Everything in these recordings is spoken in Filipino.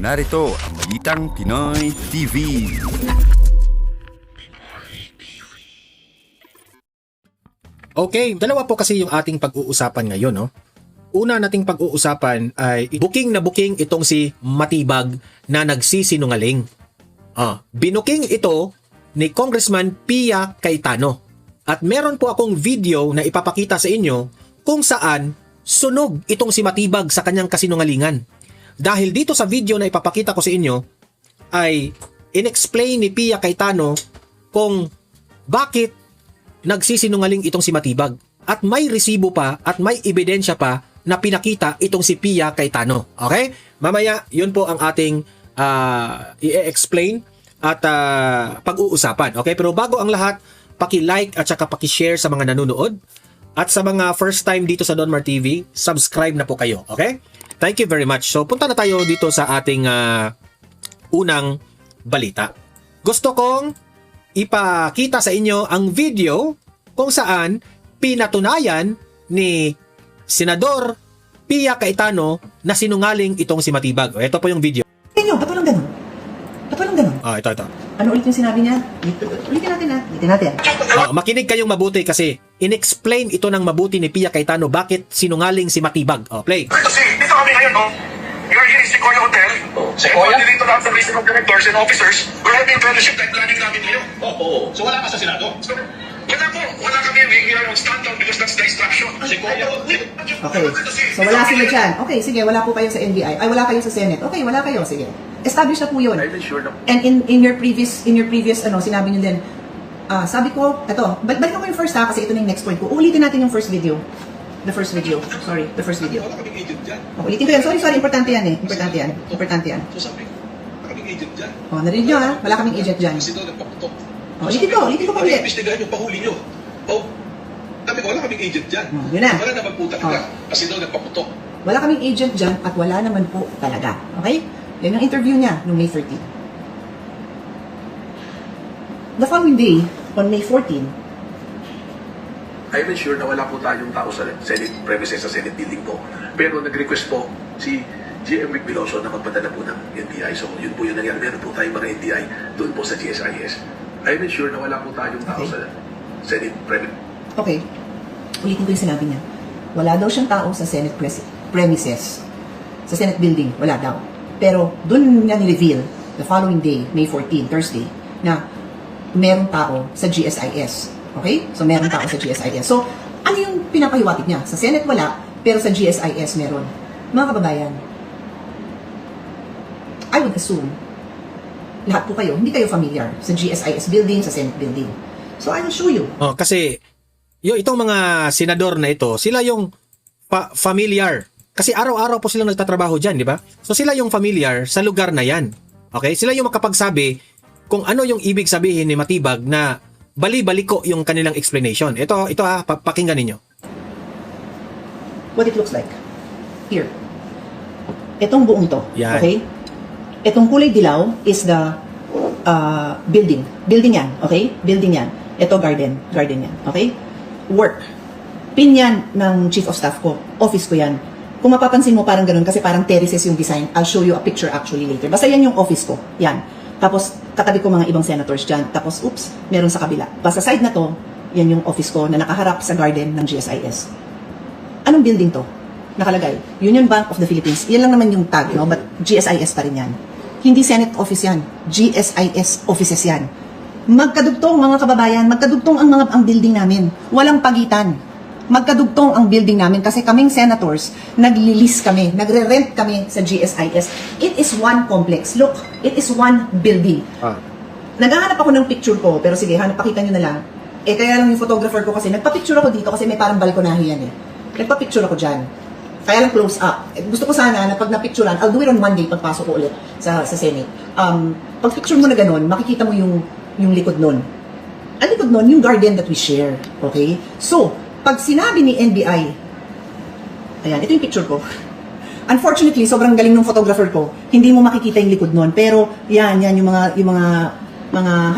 Narito ang Balitang Pinoy TV. Okay, dalawa po kasi yung ating pag-uusapan ngayon, no? Una nating pag-uusapan ay booking na booking itong si Matibag na nagsisinungaling. Binuking ito ni Congressman Pia Cayetano. At meron po akong video na ipapakita sa inyo kung saan sunog itong si Matibag sa kanyang kasinungalingan. Dahil dito sa video na ipapakita ko sa inyo ay inexplain ni Pia Cayetano kung bakit nagsisinungaling itong si Matibag. At may resibo pa at may ebidensya pa na pinakita itong si Pia Cayetano. Okay? Mamaya, yun po ang ating i-explain at pag-uusapan. Okay? Pero bago ang lahat, paki-like at saka paki-share sa mga nanonood. At sa mga first time dito sa Donmar TV, subscribe na po kayo. Okay? Thank you very much. So, punta na tayo dito sa ating unang balita. Gusto kong ipakita sa inyo ang video kung saan pinatunayan ni Senador Pia Cayetano na sinungaling itong si Matibag. Ito po yung video. Ba't walang ganun? Ba't walang ganun? Ito. Ano ulit yung sinabi niya? Ulitin natin. Makinig kayong mabuti kasi inexplain ito ng mabuti ni Pia Cayetano bakit sinungaling si Matibag. Play. Kasi dito kami ngayon, no? You're here in Sequoia Hotel. Sequoia? Dito lahat ng list of directors and officers. We're having fellowship and planning namin ngayon. Oo. So wala ka sa Senado? Wala po. Wala kami. We are on standdown because that's the instruction. Sequoia. Okay. So wala sila dyan. Okay, sige, wala po kayo sa NBI. Ay, wala kayo sa Senate. Okay, wala kayo. Sige. Establish na po yun. I'm sure na. And in your previous sinabi niyo din, sabi ko, balikan ko yung first kasi ito na yung next point ko. Ulitin natin yung first video. The first video. Wala kaming agent dyan. Ulitin ko yan. Sorry, importante yan eh. Importante yan. So sabi, wala kaming agent dyan. Narinig nyo ha? Wala kaming agent dyan. Kasi daw nagpaputok. Ulitin ko pa ulit. Imbestigahan yung pahuli nyo. Sabi ko, wala kaming agent dyan. Yun na. Wala naman po talaga. Kasi daw nagpaputok. Wala kaming agent dyan at wala naman po talaga. Okay? Yan yung interview niya noong May 13. The following day, on May 14, I'm sure na wala po tayong tao sa Senate premises, sa Senate building po. Pero nag-request po si GM Vic Veloso na magpadala po ng NBI. So yun po yung nangyari. Meron po tayong mga NBI doon po sa GSIS. I'm sure na wala po tayong tao sa Senate premises. okay, ulitin ko yung sinabi niya. Wala daw siyang tao sa Senate premises. Sa Senate building, wala daw. Pero doon niya ni-reveal the following day, May 14, Thursday, na merong tao sa GSIS. Okay? So, meron tao sa GSIS. So, ano yung pinapahiwatig niya? Sa Senate wala, pero sa GSIS meron. Mga kababayan, I would assume, lahat po kayo, hindi kayo familiar sa GSIS building, sa Senate building. So, I will show you. Kasi itong mga senador na ito, sila yung familiar. Kasi araw-araw po silang nagtatrabaho dyan, di ba? So, sila yung familiar sa lugar na yan. Okay? Sila yung makapagsabi kung ano yung ibig sabihin ni Matibag na bali-baliko yung kanilang explanation. Ito pakinggan ninyo. What it looks like. Here. Itong buong to. Yan. Okay? Itong kulay dilaw is the building. Building yan. Okay? Building yan. Ito garden. Garden yan. Okay? Work. Pin yan ng chief of staff ko. Office ko yan. Kung mapapansin mo parang ganun kasi parang terraces yung design. I'll show you a picture actually later. Basta yan yung office ko. Yan. Tapos, katabi ko mga ibang senators dyan. Tapos, meron sa kabila. Basta side na to, yan yung office ko na nakaharap sa garden ng GSIS. Anong building to? Nakalagay, Union Bank of the Philippines. Yan lang naman yung tag, no? But GSIS pa rin yan. Hindi Senate office yan. GSIS offices yan. Magkadugtong, mga kababayan, magkadugtong ang building namin. Walang pagitan. Magkadugtong ang building namin kasi kaming senators, nagli-lease kami, nagre-rent kami sa GSIS. It is one complex. Look, it is one building. Naghahanap ako ng picture ko, pero sige, pakita nyo na lang. Kaya lang yung photographer ko kasi, nagpa-picture ako dito kasi may parang balkonahe yan eh. Nagpa-picture ako dyan. Kaya lang close up. Gusto ko sana na pag na-picturean, I'll do it on Monday pagpasok ko ulit sa Senate. Pag picture mo na ganun, makikita mo yung likod nun. Ang likod nun, yung garden that we share. Okay? So, pag sinabi ni NBI, ayan, ito yung picture ko. Unfortunately, sobrang galing ng photographer ko. Hindi mo makikita yung likod nun. Pero, yan yung mga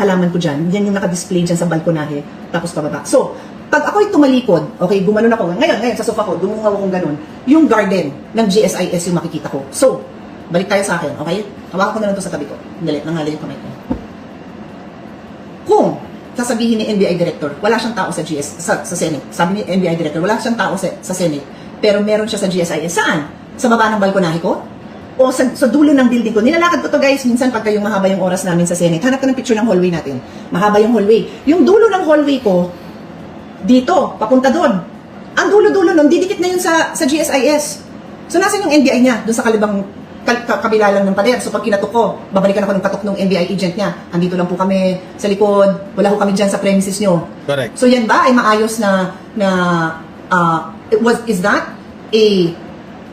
halaman ko dyan. Yan yung naka-display dyan sa balkonahe. Tapos pababa. So, pag ako'y tumalikod, okay, gumanon ako. Ngayon, sa sofa ko, dumungaw akong ganun. Yung garden ng GSIS yung makikita ko. So, Balik tayo sa akin, okay? Hawakan ko na lang to sa tabi ko. Dali, nangalay yung kamay ko. Kung sasabihin ni NBI Director, wala siyang tao sa Senate. Sabi ni NBI Director, wala siyang tao sa Senate, pero meron siya sa GSIS. Saan? Sa baba ng balkonahe ko? O sa dulo ng building ko? Nilalakad ko to guys, minsan pagka yung mahaba yung oras namin sa Senate. Hanap ka ng picture ng hallway natin. Mahaba yung hallway. Yung dulo ng hallway ko, dito, papunta doon. Ang dulo-dulo nun, didikit na yun sa GSIS. So, nasan yung NBI niya? Doon sa kabila lang ng pader. So, pag kinatok ko, babalikan ako ng katok ng NBI agent niya. Andito lang po kami sa likod. Wala ko kami dyan sa premises nyo. Correct. So, yan ba ay maayos is that a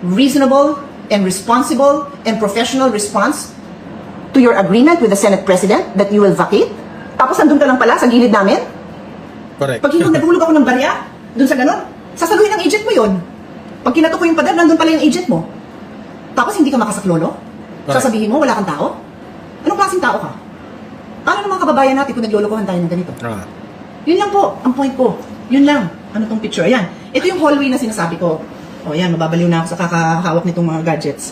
reasonable and responsible and professional response to your agreement with the Senate President that you will vacate? Tapos, andun ka lang pala sa gilid namin? Correct. Pag nagulog ako ng barya, dun sa ganon, sasaluhin ng agent mo yun. Pag kinatok ko yung pader, nandun pala yung agent mo. Tapos hindi ka makasaklolo? Correct. Sasabihin mo, wala kang tao? Anong klaseng tao ka? Paano ng mga kababayan natin kung naglolokohan tayo ng ganito? Yun lang po, ang point ko. Yun lang. Ano tong picture? Ayan. Ito yung hallway na sinasabi ko. O yan, mababaliw na ako sa kakahawak nitong mga gadgets.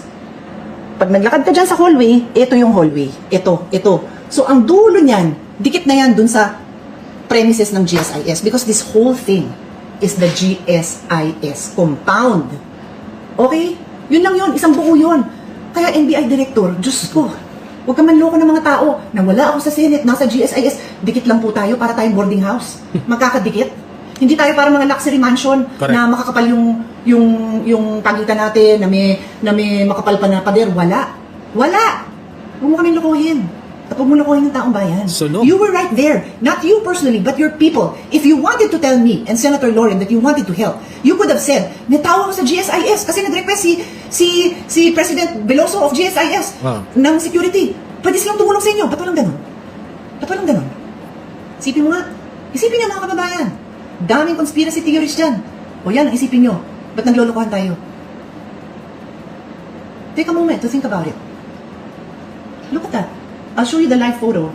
Pag naglakad ka dyan sa hallway, ito yung hallway. Ito. So, ang dulo niyan, dikit na yan dun sa premises ng GSIS because this whole thing is the GSIS compound. Okay? Yun lang yun. Isang buo yun. Kaya NBI Director, Diyos ko, huwag ka manloko ng mga tao na wala ako sa Senate, nasa GSIS, dikit lang po tayo para tayong boarding house. Magkakadikit. Hindi tayo para mga luxury mansion. Correct. Na makakapal yung pagitan natin, na may makapal pa na pader. Wala. Huwag mo kaming lokohin. At huwag mo lokohin ng taong bayan. So, no. You were right there. Not you personally, but your people. If you wanted to tell me and Senator Lauren that you wanted to help, you could have said, may tao ako sa GSIS kasi nag-request si President Veloso of GSIS ng security. Pwede silang tumulong sa inyo. Ba't walang ganun? Isipin mo nga. Isipin niyo mga kababayan. Daming conspiracy theories dyan. O yan, ang isipin nyo. Ba't naglolokohan tayo? Take a moment to think about it. Look at that. I'll show you the live photo.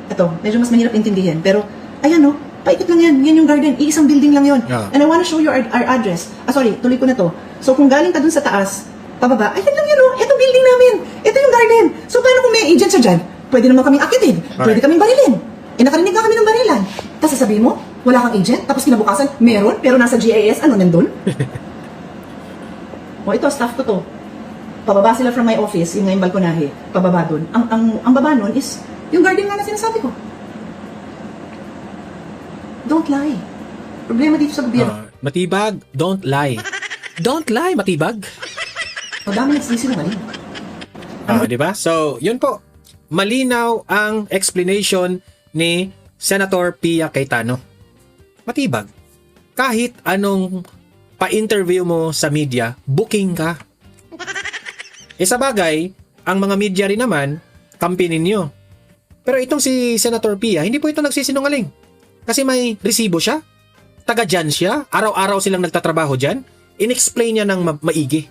Ito, medyo mas mahirap intindihin. Pero, ayan no, paikot lang yan. Yan yung garden. Iisang building lang yon. Yeah. And I wanna show you our address. Sorry, tuloy ko na to. So, kung galing ka dun sa taas, pababa, ayan lang yan oh. Ito building namin. Ito yung garden. So, paano kung may agent siya dyan? Pwede naman kaming akitin. Pwede kaming barilin. Nakarinig na kami ng barilan. Tapos sasabihin mo, wala kang agent. Tapos kinabukasan, meron. Pero nasa GIS, nandun? O ito, staff ko to. Pababa sila from my office, yung ngayong balkonahe. Pababa dun. Ang baba nun is, yung garden nga na sinasabi ko. Don't lie. Problema dito sa gobyerno. Matibag, don't lie. Don't lie, Matibag. O dami nagsisinungaling. Di ba? So, yun po. Malinaw ang explanation ni Senator Pia Cayetano. Matibag. Kahit anong pa-interview mo sa media, booking ka. Sa bagay, ang mga media rin naman, kampi ninyo. Pero itong si Senator Pia, hindi po ito nagsisinungaling. Kasi may resibo siya. Taga dyan siya. Araw-araw silang nagtatrabaho dyan. In-explain niya ng maigi.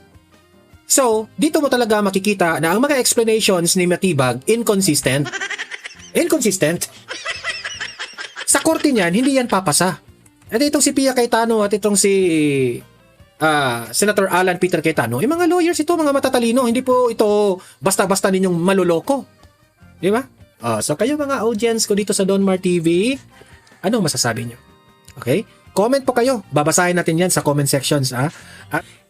So, dito mo talaga makikita na ang mga explanations ni Matibag inconsistent. Inconsistent. Sa korte niyan, hindi yan papasa. At itong si Pia Cayetano at itong si Senator Alan Peter Cayetano, mga lawyers ito, mga matatalino. Hindi po ito basta-basta ninyong maluloko. Di ba? So kayo mga audience ko dito sa Donmar TV, anong masasabi nyo? Okay? Comment po kayo. Babasahin natin yan sa comment sections.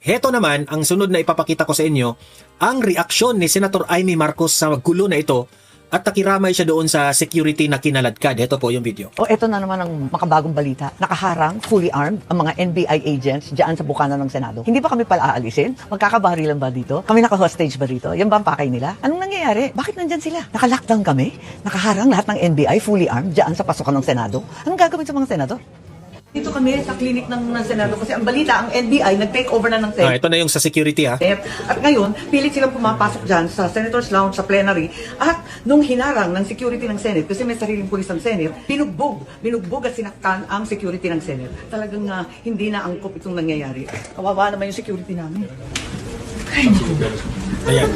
Heto naman, ang sunod na ipapakita ko sa inyo, ang reaksyon ni Senator Amy Marcos sa gulo na ito at nakiramay siya doon sa security na kinaladkad. Ito po yung video. Ito na naman ang makabagong balita. Nakaharang, fully armed, ang mga NBI agents dyan sa bukana ng Senado. Hindi ba kami pala aalisin? Magkakabarilan ba dito? Kami naka-hostage ba dito? Yan ba ang pakay nila? Anong nangyayari? Bakit nandyan sila? Naka-lockdown kami? Nakaharang lahat ng NBI, fully armed, dyan sa pasukan ng Senado? Anong gagawin sa mga Senado? Dito kami sa klinik ng Senado kasi ang balita, ang NBI nag-take over na ng Senate. Ito na yung sa security At ngayon, pilit silang pumapasok dyan sa Senator's Lounge, sa plenary. At nung hinarang ng security ng Senate, kasi may sariling pulis ang Senate, binugbog at sinaktan ang security ng Senate. Talagang hindi na angkop itong nangyayari. Kawawa naman yung security namin. Ay, ayan.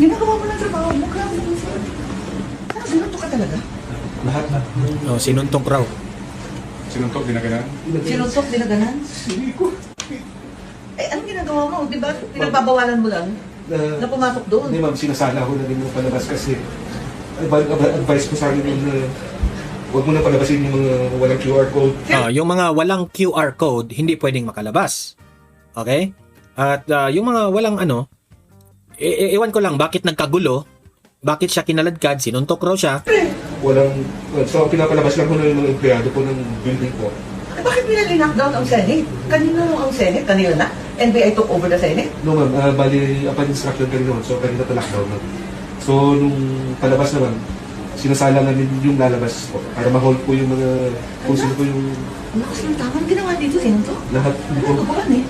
Ginagawa mo ng trabaho mo, grabe naman sa'yo. Sinuntok ka talaga? Lahat na. Sinuntong raw. Sinuntok, dinaganan? Sinuntok, dinaganan? Hindi ko. Anong ginagawa mo? Di ba? Pinagbabawalan mo lang? Na pumasok doon. Hindi ma'am, sinasala ko na din yung palabas kasi advice ko sa akin yun na huwag mo na palabasin yung mga walang QR code. Yung mga walang QR code, hindi pwedeng makalabas. Okay? At yung mga walang ewan ko lang bakit nagkagulo, bakit siya kinaladkad, sinuntok raw siya. So pinapalabas lang ko na yung mga empleyado po ng building ko. Bakit nila-knockdown ang Senate? Kanino ang Senate? Kanino na? NBI took over the Senate? No ma'am, bali upon instruction kanina, so kanina to lockdown na. So nung palabas naman, sinasala namin yung lalabas po para ma-hold po yung mga kung sino po yung Ang lakas ng tama. Ang ginawa dito, sino to? lahat Ano ka ba eh?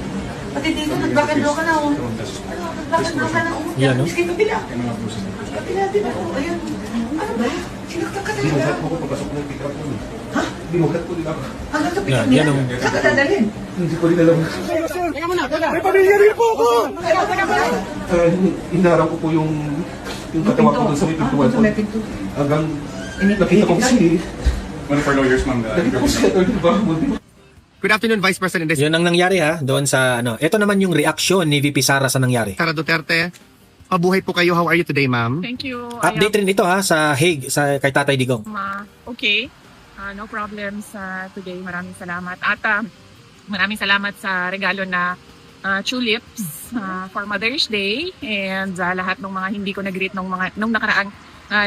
Pati dito, nag-back and roll ka na oh. Nag-back and roll ka na oh. Yan, no? Miski kabila. Kabila, di ba? Oh, ayun. Ano ba? Sinaktan ka Di mo talaga. lahat po ko papasok ng pick up mo. Ha? Di mo lahat po nila. Hanggang sa Yan, pick-up yan nila? ang- Saan ka dadalhin? Hindi ko rin alam. Inarang ko po yung katawa ko doon sa may pintuan po. Sa may pinto. Hanggang nakita ko si One for lawyers, ma'am. nakita ko si Atty. Bahmud. Good afternoon, Vice President Yun ang nangyari ha, doon sa Ito naman yung reaksyon ni VP Sara sa nangyari. Sara Duterte. Mabuhay po kayo. How are you today, ma'am? Thank you. Update rin ito ha sa Hague, kay Tatay Digong. Okay. No problems today. Maraming salamat. At maraming salamat sa regalo na tulips for Mother's Day. And lahat ng mga hindi ko nag-greet nung nakaraang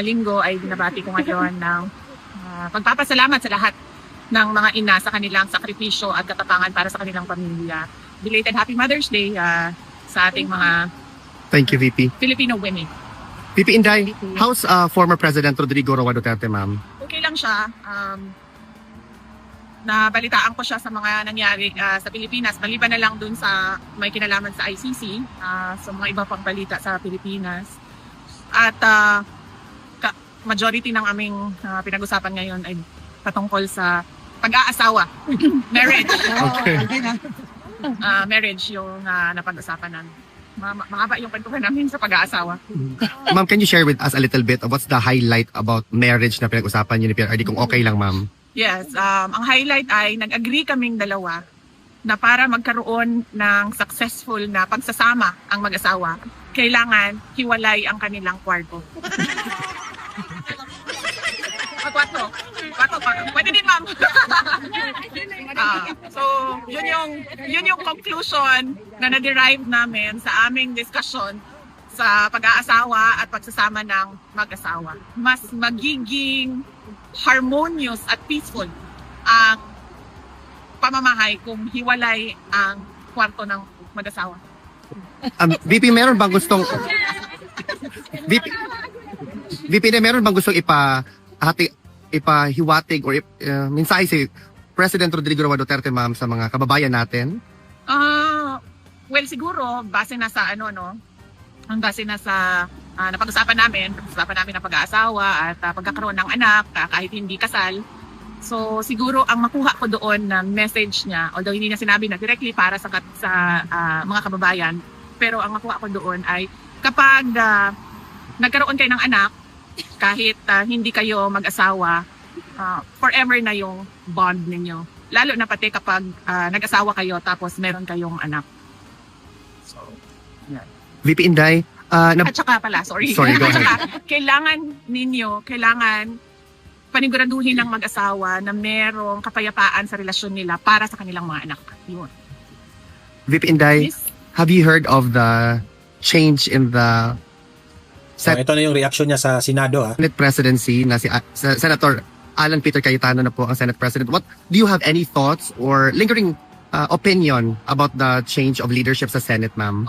linggo ay binabati ko ngayon ng pagpapasalamat sa lahat ng mga ina sa kanilang sakripisyo at katapangan para sa kanilang pamilya. Belated Happy Mother's Day sa ating mga Thank you, VP. Filipino women. VP Inday, how's former President Rodrigo Roa Duterte, ma'am? Okay lang siya. Nabalitaan ko siya sa mga nangyari sa Pilipinas. Maliban na lang dun sa may kinalaman sa ICC, sa mga iba pang balita sa Pilipinas. At majority ng aming pinag-usapan ngayon ay patungkol sa pag-aasawa. Marriage. Okay. Marriage yung napag-usapan namin. Mahaba yung kwentuhan namin sa pag-aasawa. Ma'am, can you share with us a little bit of what's the highlight about marriage na pinag-usapan niyo ni PRRD kung okay lang, ma'am? Yes, ang highlight ay nag-agree kaming dalawa na para magkaroon ng successful na pagsasama ang mag-asawa, kailangan hiwalay ang kanilang kwarto. Kwarto. Pwede din, ma'am. So, yun yung conclusion na na-derive namin sa aming discussion sa pag-aasawa at pagsasama ng mag-asawa. Mas magiging harmonious at peaceful ang pamamahay kung hiwalay ang kwarto ng mag-asawa. VP, meron bang gustong... VP, meron bang gustong ipahiwatig or mensahe si President Rodrigo Roa Duterte, ma'am, sa mga kababayan natin? Well, siguro, base na sa base na sa napag-usapan namin ng pag-aasawa at pagkakaroon ng anak kahit hindi kasal. So, siguro ang makuha ko doon na message niya, although hindi niya sinabi na directly para sa mga kababayan, pero ang makuha ko doon ay kapag nagkaroon kayo ng anak, kahit hindi kayo mag-asawa, forever na yung bond ninyo. Lalo na pati kapag nag-asawa kayo tapos meron kayong anak. So, yeah. VP Inday, At saka pala, sorry. Sorry, go At ahead. saka, kailangan paniguraduhin ng mag-asawa na merong kapayapaan sa relasyon nila para sa kanilang mga anak. Yun. VP Inday, Yes. have you heard of the change in the Ito na yung reaksyon niya sa Senado ha. Senate presidency na si Senator Alan Peter Cayetano na po ang Senate President? Do you have any thoughts or lingering opinion about the change of leadership sa Senate, ma'am?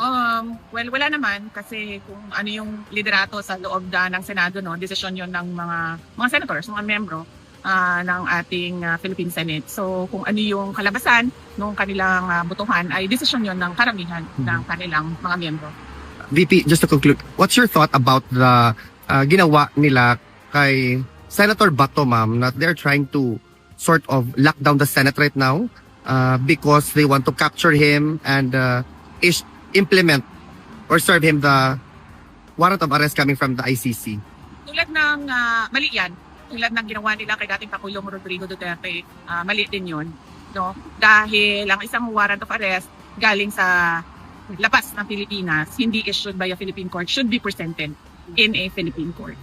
Well, wala naman kasi kung ano yung liderato sa loob ng Senado, desisyon yon ng mga senators, mga membro ng ating Philippine Senate. So kung ano yung kalabasan ng kanilang botohan ay desisyon yon ng karamihan ng kanilang mga membro. VP, just to conclude, what's your thought about the ginawa nila kay Senator Bato, ma'am, that they're trying to sort of lock down the Senate right now because they want to capture him and implement or serve him the warrant of arrest coming from the ICC? Tulad ng mali yan, tulad ng ginawa nila kay dating Pangulong Rodrigo Duterte, mali din yun. No? Dahil ang isang warrant of arrest galing sa labas ng Pilipinas, hindi issued by a Philippine court, should be presented in a Philippine court.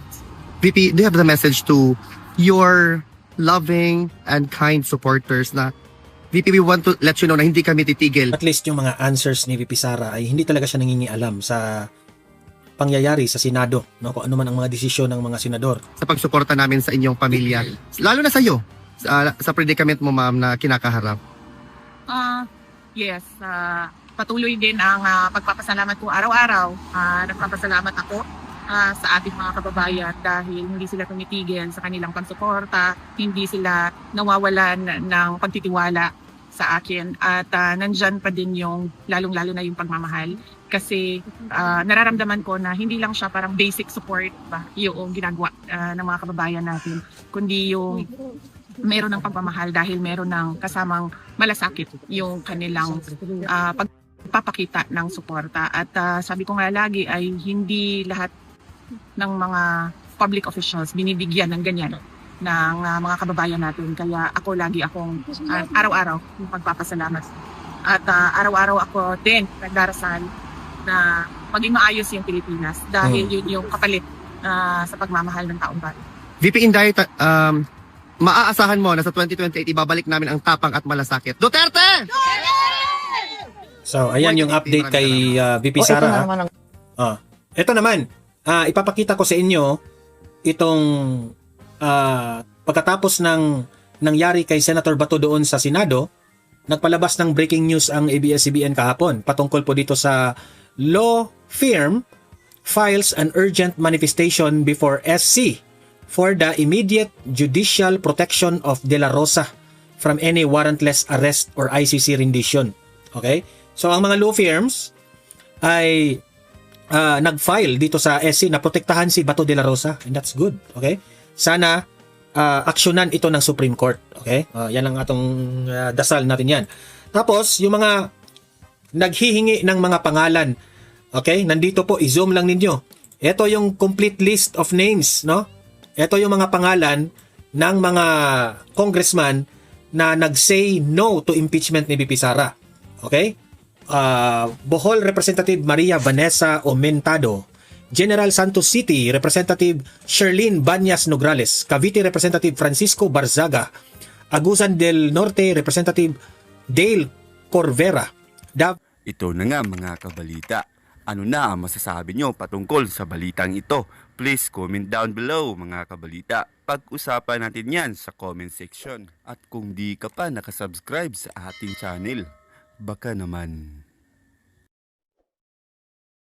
VP, do you have the message to your loving and kind supporters na VP, we want to let you know na hindi kami titigil At least yung mga answers ni VP Sara ay hindi talaga siya nangingialam sa pangyayari sa Senado, no? Kung ano man ang mga desisyon ng mga senador. sa pagsuporta namin sa inyong pamilya. Lalo na sa iyo, sa predicament mo, ma'am, na kinakaharap. Yes, patuloy din ang pagpapasalamat ko araw-araw. Nagpapasalamat ako sa ating mga kababayan dahil hindi sila tumitigil sa kanilang pagsuporta, hindi sila nawawalan ng pagtitiwala sa akin at nandyan pa din yung lalong-lalo na yung pagmamahal kasi nararamdaman ko na hindi lang siya parang basic support ba yung ginagawa ng mga kababayan natin, kundi yung meron ng pagmamahal dahil meron ng kasamang malasakit yung kanilang pagpapakita ng suporta. At sabi ko nga lagi ay hindi lahat ng mga public officials binibigyan ng ganyan ng mga kababayan natin. Kaya ako lagi akong araw-araw magpapasalamat. At araw-araw ako din nagdarasal na maging maayos yung Pilipinas dahil yun yung kapalit sa pagmamahal ng taong bayan. VP Inday, maaasahan mo na sa 2028 ibabalik namin ang tapang at malasakit. Duterte! So, ayan yung update kay VP Ito na Sara. naman ang Ito naman, ipapakita ko sa inyo itong pagkatapos ng nangyari kay Senator Bato doon sa Senado, nagpalabas ng breaking news ang ABS-CBN kahapon patungkol po dito sa law firm files an urgent manifestation before SC for the immediate judicial protection of De La Rosa from any warrantless arrest or ICC rendition. Okay? So ang mga law firms ay nag-file dito sa SC na protektahan si Bato de la Rosa, and that's good. Okay? Sana aksyonan ito ng Supreme Court. Okay? Yan ang atong dasal natin yan. Tapos, yung mga naghihingi ng mga pangalan, okay? Nandito po, i-zoom lang ninyo. Ito yung complete list of names, no? Ito yung mga pangalan ng mga congressman na nag-say no to impeachment ni VP Sara. Okay? Bohol Representative Maria Vanessa Omentado, General Santos City Representative Sherlyn Banyas Nograles, Cavite Representative Francisco Barzaga, Agusan del Norte Representative Dale Corvera. Ito na nga mga kabalita. Ano na ang masasabi nyo patungkol sa balitang ito? Please comment down below mga kabalita. Pag-usapan natin yan sa comment section. At kung di ka pa nakasubscribe sa ating channel, baka naman